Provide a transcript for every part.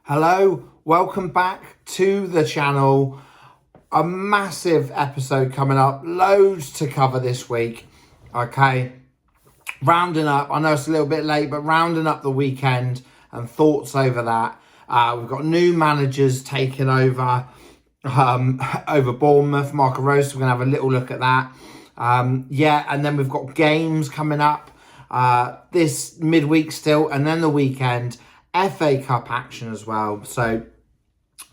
Hello, welcome back to the channel. A massive episode coming up, loads to cover this week. Okay, rounding up, I know it's a little bit late, but rounding up the weekend and thoughts over that. We've got new managers taking over over Bournemouth, Marco Rose. We're going to have a little look at that. And then we've got games coming up this midweek still, and then the weekend. FA Cup action as well. So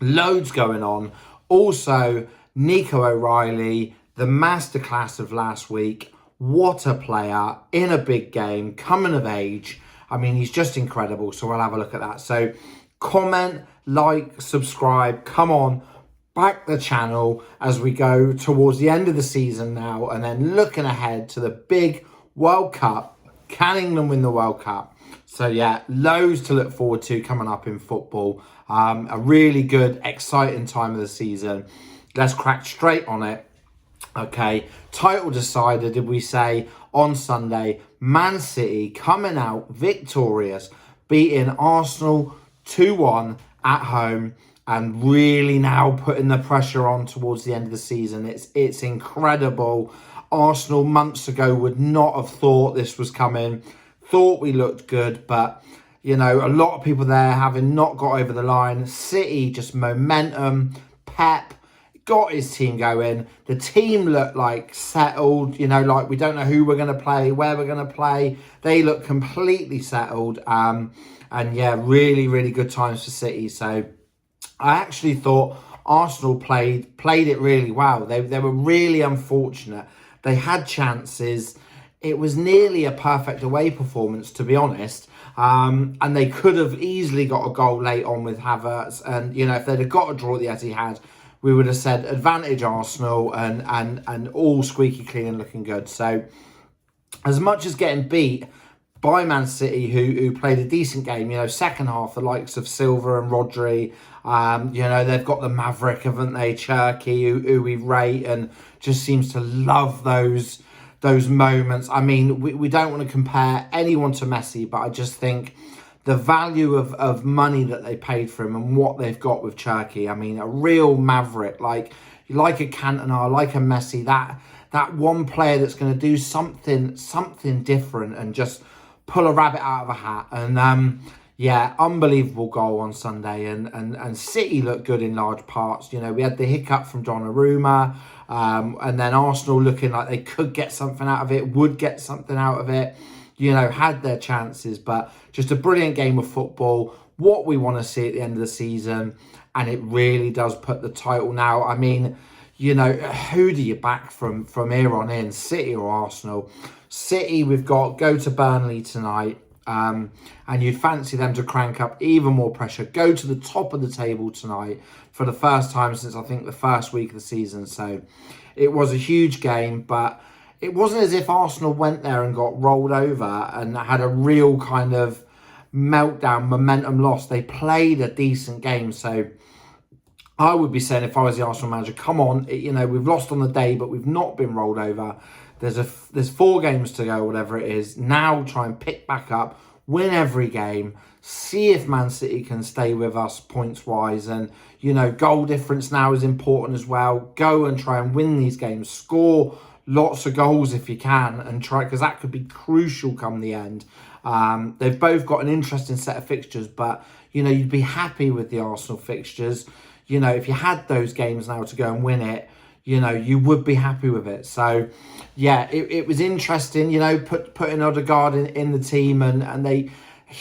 loads going on. Also, Nico O'Reilly, the masterclass of last week. What a player in a big game, coming of age. I mean, he's just incredible. So we'll have a look at that. So comment, like, subscribe. Come on, back the channel as we go towards the end of the season now. And then looking ahead to the big World Cup. Can England win the World Cup? So yeah, loads to look forward to coming up in football. A really good, exciting time of the season. Let's crack straight on it. Okay, title decided, did we say, on Sunday. Man City coming out victorious, beating Arsenal 2-1 at home, and really now putting the pressure on towards the end of the season. It's incredible. Arsenal months ago would not have thought this was coming. Thought we looked good, but you know, a lot of people there having not got over the line. City just momentum. Pep got his team going. The team looked like settled, you know, like we don't know who we're going to play, where we're going to play. They look completely settled. And yeah, really, really good times for City. So I actually thought Arsenal played it really well. They were really unfortunate. They had chances. It was nearly a perfect away performance, to be honest. And they could have easily got a goal late on with Havertz. And, you know, if they'd have got a draw at the Etihad, we would have said advantage Arsenal and all squeaky clean and looking good. So as much as getting beat by Man City, who played a decent game, you know, second half, the likes of Silva and Rodri, you know, they've got the Maverick, haven't they? Cherky, who we rate and just seems to love those moments. I mean, we don't want to compare anyone to Messi, but I just think the value of money that they paid for him and what they've got with Cherky, I mean, a real maverick, like a Cantona, like a Messi, that one player that's going to do something different and just pull a rabbit out of a hat. And yeah, unbelievable goal on Sunday, and City looked good in large parts. You know, we had the hiccup from Donnarumma, and then Arsenal looking like they could get something out of it, would get something out of it, you know, had their chances, but just a brilliant game of football, what we want to see at the end of the season, and it really does put the title now. I mean, you know, who do you back from here on in, City or Arsenal? City, we've got go to Burnley tonight. And you'd fancy them to crank up even more pressure, go to the top of the table tonight for the first time since I think the first week of the season. So it was a huge game, but it wasn't as if Arsenal went there and got rolled over and had a real kind of meltdown, momentum loss. They played a decent game. So I would be saying, if I was the Arsenal manager, come on, you know, we've lost on the day, but we've not been rolled over. There's 4 games to go, whatever it is. Now try and pick back up, win every game, see if Man City can stay with us points-wise. And, you know, goal difference now is important as well. Go and try and win these games. Score lots of goals if you can, and try, because that could be crucial come the end. They've both got an interesting set of fixtures, but, you know, you'd be happy with the Arsenal fixtures. You know, if you had those games now to go and win it, you know, you would be happy with it. So, yeah, it was interesting, you know, putting Odegaard in the team, and they,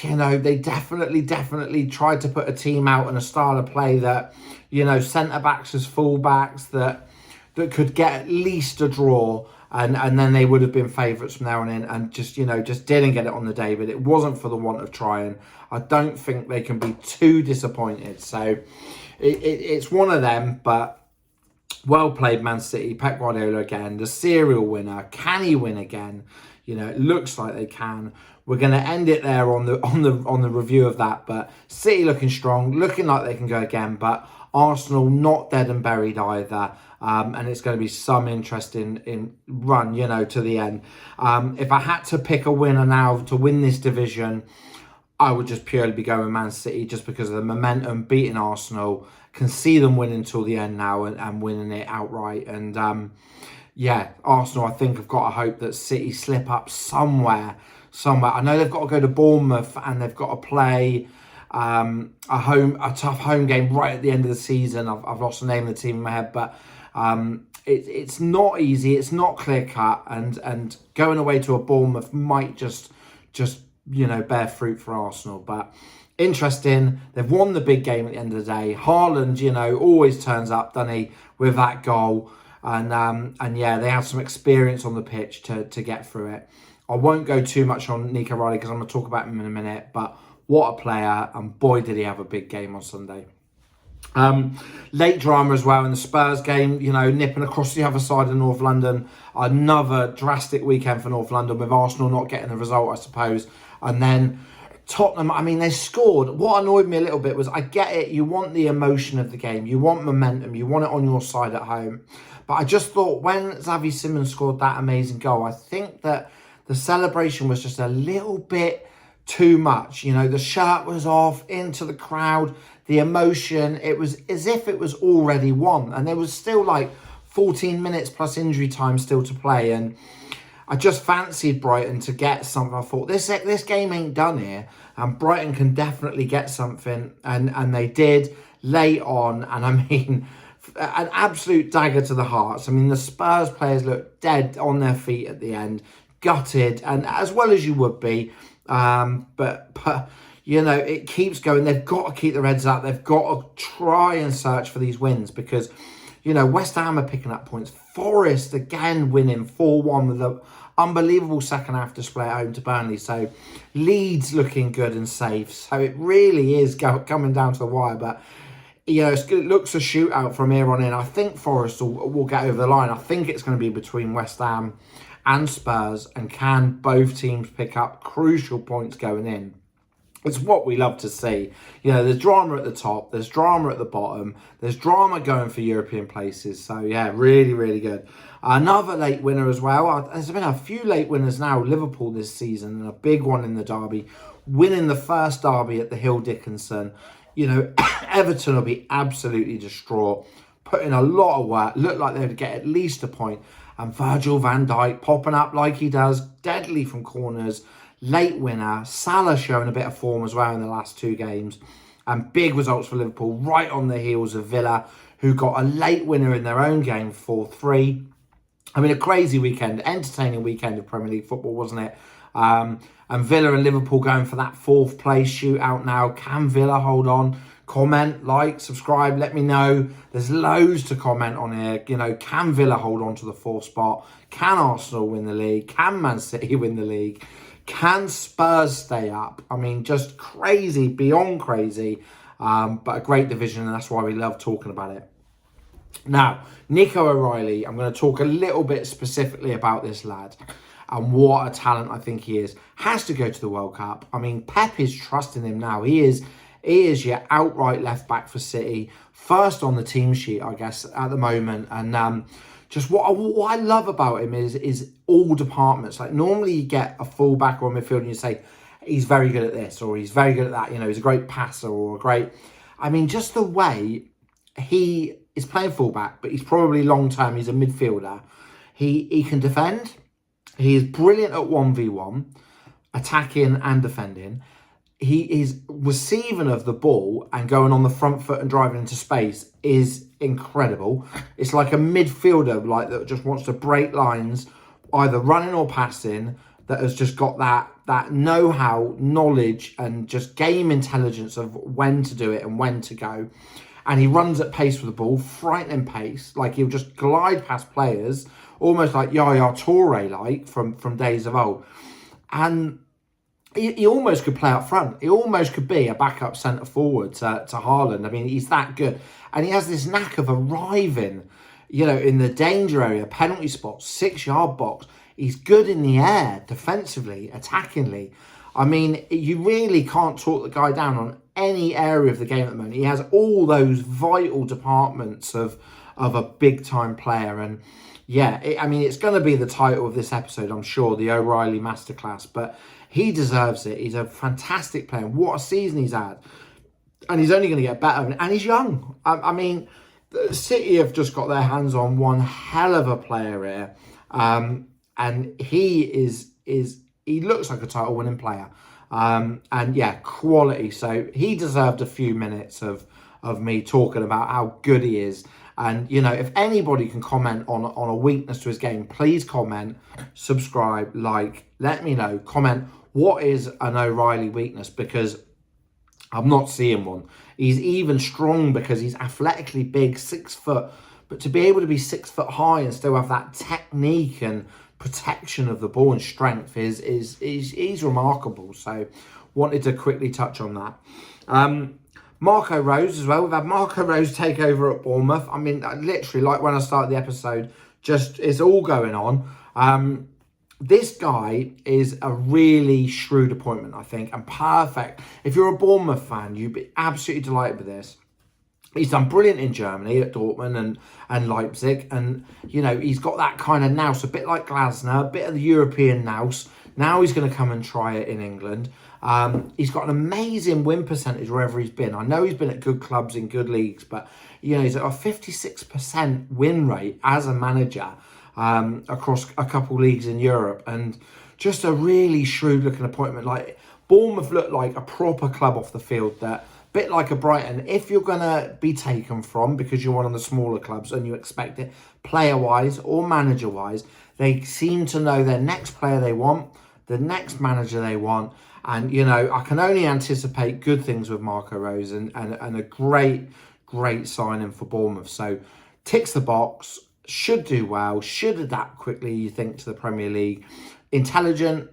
you know, they definitely tried to put a team out and a style of play that, you know, centre-backs as full-backs that could get at least a draw, and then they would have been favourites from there on in, and just, you know, just didn't get it on the day, but it wasn't for the want of trying. I don't think they can be too disappointed. So it's one of them, but well played, Man City. Pep Guardiola again, the serial winner. Can he win again? You know, it looks like they can. We're going to end it there on the review of that. But City looking strong, looking like they can go again. But Arsenal not dead and buried either. And it's going to be some interesting run, you know, to the end. If I had to pick a winner now to win this division, I would just purely be going with Man City just because of the momentum, beating Arsenal. Can see them winning till the end now and winning it outright. And Arsenal, I think, have got to hope that City slip up somewhere. I know they've got to go to Bournemouth and they've got to play a tough home game right at the end of the season. I've lost the name of the team in my head, but it's not easy. It's not clear cut, and going away to a Bournemouth might just bear fruit for Arsenal. But interesting, they've won the big game at the end of the day. Haaland, always turns up, doesn't he, with that goal. And they have some experience on the pitch to get through it. I won't go too much on Nico Riley because I'm going to talk about him in a minute, but what a player, and boy did he have a big game on Sunday. Late drama as well in the Spurs game, nipping across the other side of North London. Another drastic weekend for North London with Arsenal not getting the result, I suppose. And then Tottenham, they scored. What annoyed me a little bit was, I get it, you want the emotion of the game, you want momentum, you want it on your side at home. But I just thought when Xavi Simons scored that amazing goal, I think that the celebration was just a little bit too much. The shirt was off, into the crowd, the emotion. It was as if it was already won. And there was still like 14 minutes plus injury time still to play. And I just fancied Brighton to get something. I thought, this game ain't done here. And Brighton can definitely get something. And they did late on. And an absolute dagger to the hearts. The Spurs players looked dead on their feet at the end. Gutted, and as well as you would be, but it keeps going. They've got to keep their heads up. They've got to try and search for these wins because West Ham are picking up points. Forest again winning 4-1 with an unbelievable second half display at home to Burnley. So Leeds looking good and safe. So it really is coming down to the wire, but it looks a shootout from here on in. I think Forest will get over the line. I think it's going to be between West Ham and Spurs, and can both teams pick up crucial points going in? It's what we love to see. There's drama at the top, there's drama at the bottom, there's drama going for European places. So yeah, really, really good. Another late winner as well. There's been a few late winners now. Liverpool this season, and a big one in the derby, winning the first derby at the Hill Dickinson. Everton will be absolutely distraught, put in a lot of work, look like they would get at least a point. And Virgil van Dijk popping up like he does, deadly from corners, late winner. Salah showing a bit of form as well in the last two games. And big results for Liverpool, right on the heels of Villa, who got a late winner in their own game, 4-3. A crazy weekend, entertaining weekend of Premier League football, wasn't it? And Villa and Liverpool going for that fourth place shootout now. Can Villa hold on? Comment, like, subscribe, let me know. There's loads to comment on here. Can Villa hold on to the fourth spot? Can Arsenal win the league? Can Man City win the league? Can Spurs stay up? Just crazy, beyond crazy. But a great division, and that's why we love talking about it. Now, Nico O'Reilly, I'm going to talk a little bit specifically about this lad. And what a talent I think he is. Has to go to the World Cup. Pep is trusting him now. He is your outright left back for City. First on the team sheet, I guess, at the moment. And just what I love about him is all departments. Like normally you get a fullback or a midfielder and you say, he's very good at this or he's very good at that. He's a great passer or a great... just the way he is playing fullback, but he's probably long-term, he's a midfielder. He can defend. He is brilliant at 1v1, attacking and defending. He is receiving of the ball and going on the front foot and driving into space is incredible. It's like a midfielder that just wants to break lines, either running or passing, that has just got that know-how, knowledge, and just game intelligence of when to do it and when to go. And he runs at pace with the ball, frightening pace. Like he'll just glide past players, almost like Yaya Toure, from days of old. And he almost could play up front. He almost could be a backup centre forward to Haaland. He's that good. And he has this knack of arriving, in the danger area, penalty spot, 6-yard box. He's good in the air, defensively, attackingly. You really can't talk the guy down on any area of the game at the moment. He has all those vital departments of a big-time player. And, I mean, it's going to be the title of this episode, I'm sure, the O'Reilly Masterclass, but he deserves it. He's a fantastic player. What a season he's had. And he's only going to get better. And he's young. I mean, City have just got their hands on one hell of a player here. And he looks like a title-winning player. And yeah, quality. So he deserved a few minutes of me talking about how good he is. And, you know, if anybody can comment on a weakness to his game, please comment, subscribe, like, let me know. Comment, what is an O'Reilly weakness? Because I'm not seeing one. He's even strong because he's athletically big, 6 foot. But to be able to be 6 foot high and still have that technique and protection of the ball and strength is remarkable. So wanted to quickly touch on that. Marco Rose as well. We've had Marco Rose take over at Bournemouth. I mean, literally, like when I started the episode, just it's all going on. This guy is a really shrewd appointment, I think, and perfect. If you're a Bournemouth fan, you'd be absolutely delighted with this. He's done brilliant in Germany at Dortmund and Leipzig. And, you know, he's got that kind of nous, a bit like Glasner, a bit of the European nous. Now he's going to come and try it in England. He's got an amazing win percentage wherever he's been. I know he's been at good clubs in good leagues, but, you know, he's at a 56% win rate as a manager across a couple leagues in Europe. And just a really shrewd looking appointment. Like, Bournemouth looked like a proper club off the field that, bit like a Brighton, if you're going to be taken from because you're one of the smaller clubs and you expect it player-wise or manager-wise, they seem to know their next player they want, the next manager they want. And, you know, I can only anticipate good things with Marco Rose and a great signing for Bournemouth. So ticks the box, should do well, should adapt quickly, you think, to the Premier League. Intelligent,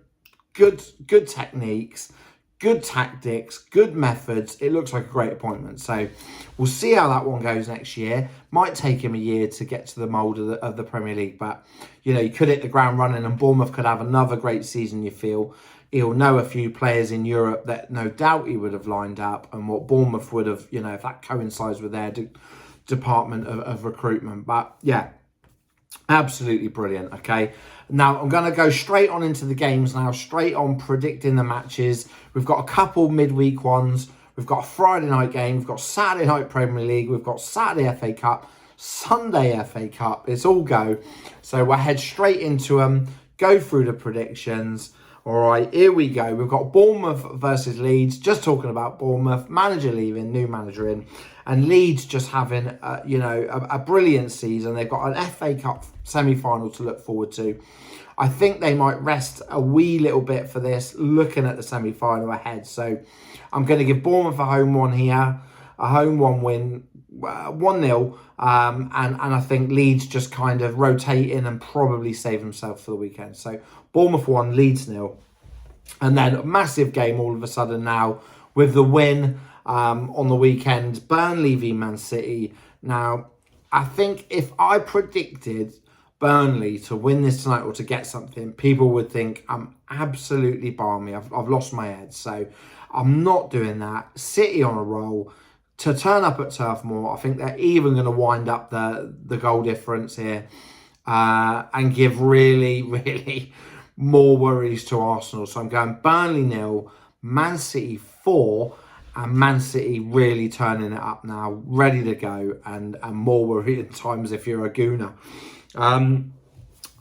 good techniques, good tactics, good methods. It looks like a great appointment. So we'll see how that one goes next year. Might take him a year to get to the mould of the Premier League. But, you know, he could hit the ground running and Bournemouth could have another great season, you feel. He'll know a few players in Europe that no doubt he would have lined up and what Bournemouth would have, you know, if that coincides with their department of recruitment. But, yeah, absolutely brilliant, okay? Now, I'm going to go straight on into the games now, straight on predicting the matches. We've got a couple midweek ones. We've got a Friday night game. We've got Saturday night Premier League. We've got Saturday FA Cup, Sunday FA Cup. It's all go. So we'll head straight into them, go through the predictions. All right, here we go. We've got Bournemouth versus Leeds. Just talking about Bournemouth. Manager leaving, new manager in. And Leeds just having, you know, a brilliant season. They've got an FA Cup semi-final to look forward to. I think they might rest a wee little bit for this, looking at the semi-final ahead. So I'm going to give Bournemouth a home one here, a home one win, 1-0. And I think Leeds just kind of rotating and probably save themselves for the weekend. So Bournemouth 1, Leeds 0. And then a massive game all of a sudden now with the win on the weekend, Burnley v Man City. Now, I think if I predicted Burnley to win this tonight or to get something, people would think I'm absolutely balmy. I've lost my head. So I'm not doing that. City on a roll to turn up at Turf Moor. I think they're even going to wind up the goal difference here and give really more worries to Arsenal. So I'm going Burnley 0, Man City 4, and Man City really turning it up now, ready to go, and more worrying times if you're a Gooner.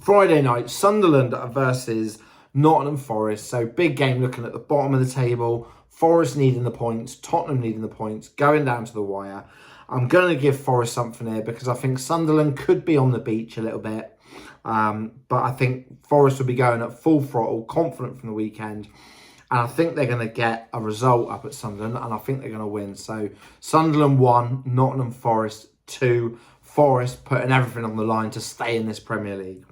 Friday night, Sunderland versus Nottingham Forest. So big game looking at the bottom of the table. Forest needing the points, Tottenham needing the points, going down to the wire. I'm going to give Forest something here because I think Sunderland could be on the beach a little bit. But I think Forest will be going at full throttle, confident from the weekend. And I think they're going to get a result up at Sunderland, and I think they're going to win. So Sunderland 1, Nottingham Forest 2. Forest putting everything on the line to stay in this Premier League.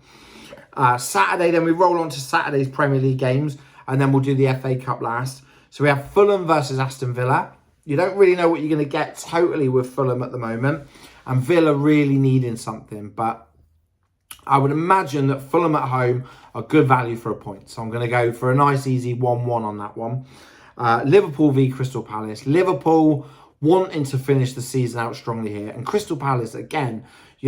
Saturday, then we roll on to Saturday's Premier League games, and then we'll do the FA Cup last. So we have Fulham versus Aston Villa. You don't really know what you're going to get totally with Fulham at the moment, and Villa really needing something, but I would imagine that Fulham at home are good value for a point. So I'm going to go for a nice, easy 1-1 on that one. Liverpool v Crystal Palace. Liverpool wanting to finish the season out strongly here. And Crystal Palace, again,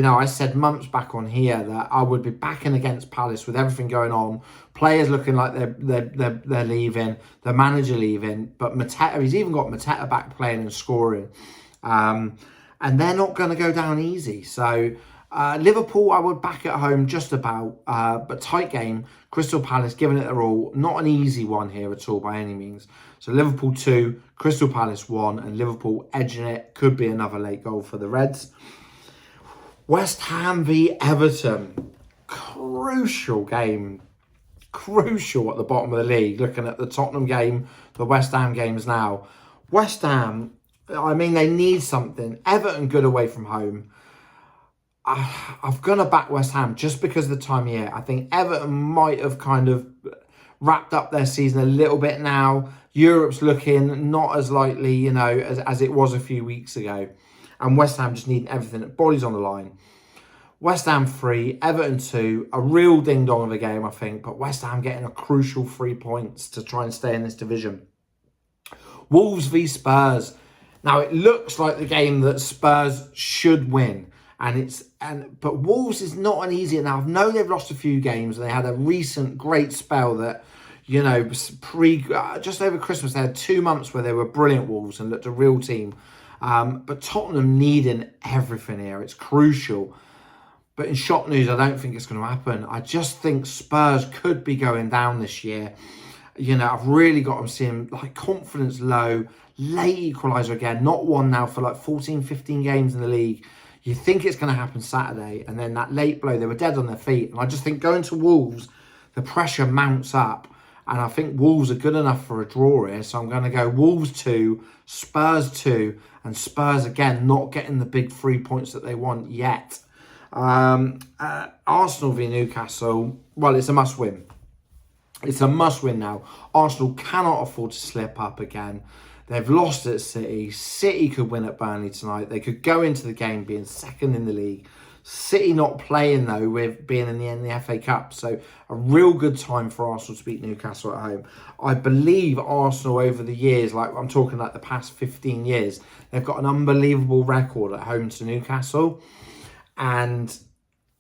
I said months back on here that I would be backing against Palace with everything going on, players looking like they're leaving, the manager leaving, but Mateta, he's even got Mateta back playing and scoring. And they're not going to go down easy. So Liverpool, I would back at home just about, but tight game. Crystal Palace giving it their all. Not an easy one here at all by any means. So Liverpool 2, Crystal Palace 1, and Liverpool edging it. Could be another late goal for the Reds. West Ham v Everton. Crucial game. Crucial at the bottom of the league. Looking at the Tottenham game, the West Ham games now. West Ham, I mean, they need something. Everton good away from home. I'm going to back West Ham just because of the time of year. I think Everton might have kind of wrapped up their season a little bit now. Europe's looking not as likely, as it was a few weeks ago. And West Ham just need everything. Bodies on the line. West Ham 3, Everton 2. A real ding-dong of a game, I think. But West Ham getting a crucial 3 points to try and stay in this division. Wolves v Spurs. Now, it looks like the game that Spurs should win. But Wolves is not an easy. Now, I know they've lost a few games. They had a recent great spell that, just over Christmas, they had 2 months where they were brilliant, Wolves, and looked a real team. But Tottenham needing everything here. It's crucial. But in shock news, I don't think it's going to happen. I just think Spurs could be going down this year. I've really got them seeing confidence low, late equaliser again. Not one now for 14, 15 games in the league. You think it's going to happen Saturday, and then that late blow, they were dead on their feet. And I just think going to Wolves, the pressure mounts up. And I think Wolves are good enough for a draw here. So I'm going to go Wolves 2, Spurs 2, and Spurs, again, not getting the big 3 points that they want yet. Arsenal v Newcastle, well, it's a must-win. It's a must-win now. Arsenal cannot afford to slip up again. They've lost at City. City could win at Burnley tonight. They could go into the game being second in the league. City not playing, though, with being in the FA Cup. So a real good time for Arsenal to beat Newcastle at home. I believe Arsenal over the years, I'm talking the past 15 years, they've got an unbelievable record at home to Newcastle. And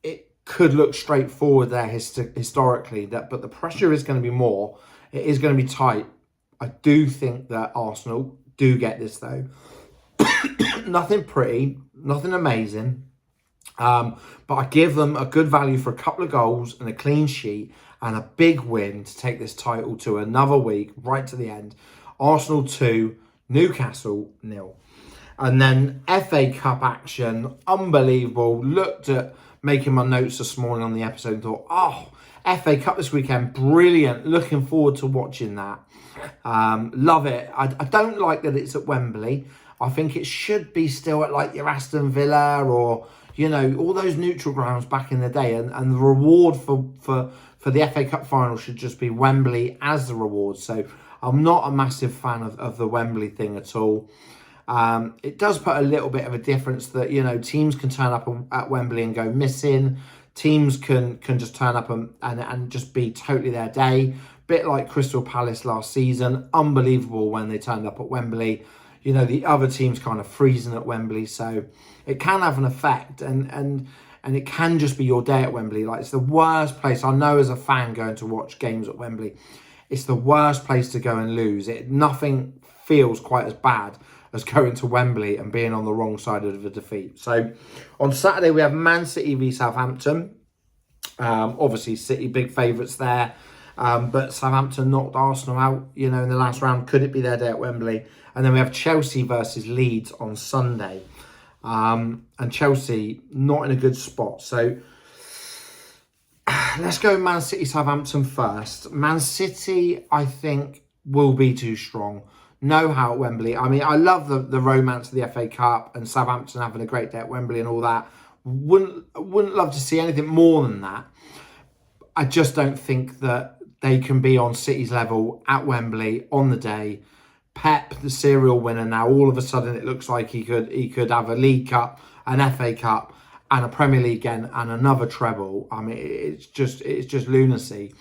it could look straightforward there historically, but the pressure is going to be more. It is going to be tight. I do think that Arsenal do get this, though. Nothing pretty, nothing amazing. But I give them a good value for a couple of goals and a clean sheet and a big win to take this title to another week, right to the end. Arsenal 2, Newcastle 0. And then FA Cup action, unbelievable. Looked at making my notes this morning on the episode and thought, FA Cup this weekend, brilliant. Looking forward to watching that. Love it. I don't like that it's at Wembley. I think it should be still at your Aston Villa or, all those neutral grounds back in the day. And the reward for the FA Cup final should just be Wembley as the reward. So I'm not a massive fan of the Wembley thing at all. It does put a little bit of a difference that, teams can turn up at Wembley and go missing. Teams can just turn up and just be totally their day. Bit like Crystal Palace last season. Unbelievable when they turned up at Wembley. The other team's kind of freezing at Wembley. So it can have an effect and it can just be your day at Wembley. It's the worst place. I know as a fan going to watch games at Wembley, it's the worst place to go and lose. Nothing feels quite as bad as going to Wembley and being on the wrong side of the defeat. So on Saturday, we have Man City v Southampton. Obviously, City big favourites there. But Southampton knocked Arsenal out, in the last round. Could it be their day at Wembley? And then we have Chelsea versus Leeds on Sunday. And Chelsea not in a good spot. So let's go Man City, Southampton first. Man City, I think, will be too strong. Know how at Wembley. I mean, I love the romance of the FA Cup and Southampton having a great day at Wembley and all that. Wouldn't love to see anything more than that. I just don't think that they can be on City's level at Wembley on the day. Pep, the serial winner, now all of a sudden it looks like he could have a League Cup, an FA Cup, and a Premier League again, and another treble. I mean, it's just lunacy.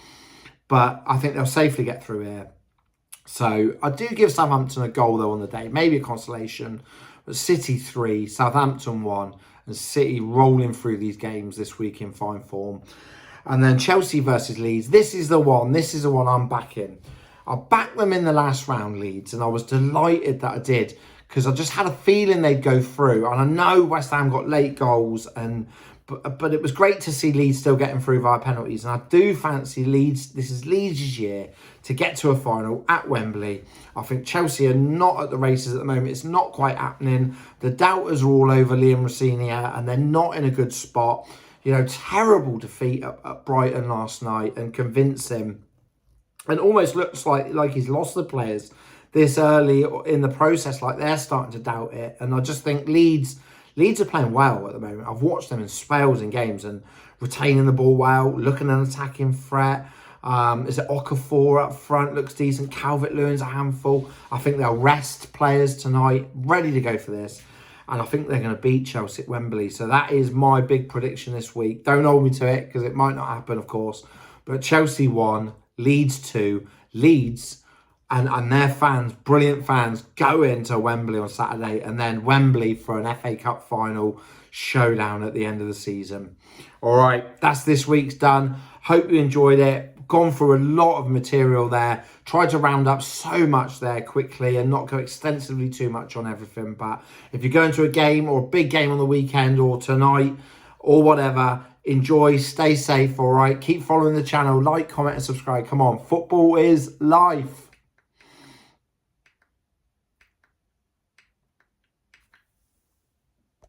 But I think they'll safely get through here. So I do give Southampton a goal though on the day, maybe a consolation. But City 3, Southampton 1, and City rolling through these games this week in fine form. And then Chelsea versus Leeds. This is the one I'm backing. I backed them in the last round, Leeds, and I was delighted that I did, because I just had a feeling they'd go through. And I know West Ham got late goals, but it was great to see Leeds still getting through via penalties. And I do fancy Leeds. This is Leeds' year to get to a final at Wembley. I think Chelsea are not at the races at the moment. It's not quite happening. The doubters are all over Liam Rossini, and they're not in a good spot. You know, terrible defeat at Brighton last night, and convincing. And almost looks like he's lost the players this early in the process, like they're starting to doubt it. And I just think Leeds are playing well at the moment. I've watched them in spells in games and retaining the ball well, looking at an attacking threat. Is it Okafor up front? Looks decent. Calvert-Lewin's a handful. I think they'll rest players tonight, ready to go for this. And I think they're going to beat Chelsea at Wembley. So that is my big prediction this week. Don't hold me to it, because it might not happen, of course. But Chelsea 1, Leeds 2. Leeds and their fans, brilliant fans, go into Wembley on Saturday, and then Wembley for an FA Cup final showdown at the end of the season. All right, that's this week's done. Hope you enjoyed it. Gone through a lot of material there. Tried to round up so much there quickly and not go extensively too much on everything. But if you're going to a game or a big game on the weekend or tonight or whatever, enjoy, stay safe, all right? Keep following the channel, like, comment and subscribe. Come on, football is life.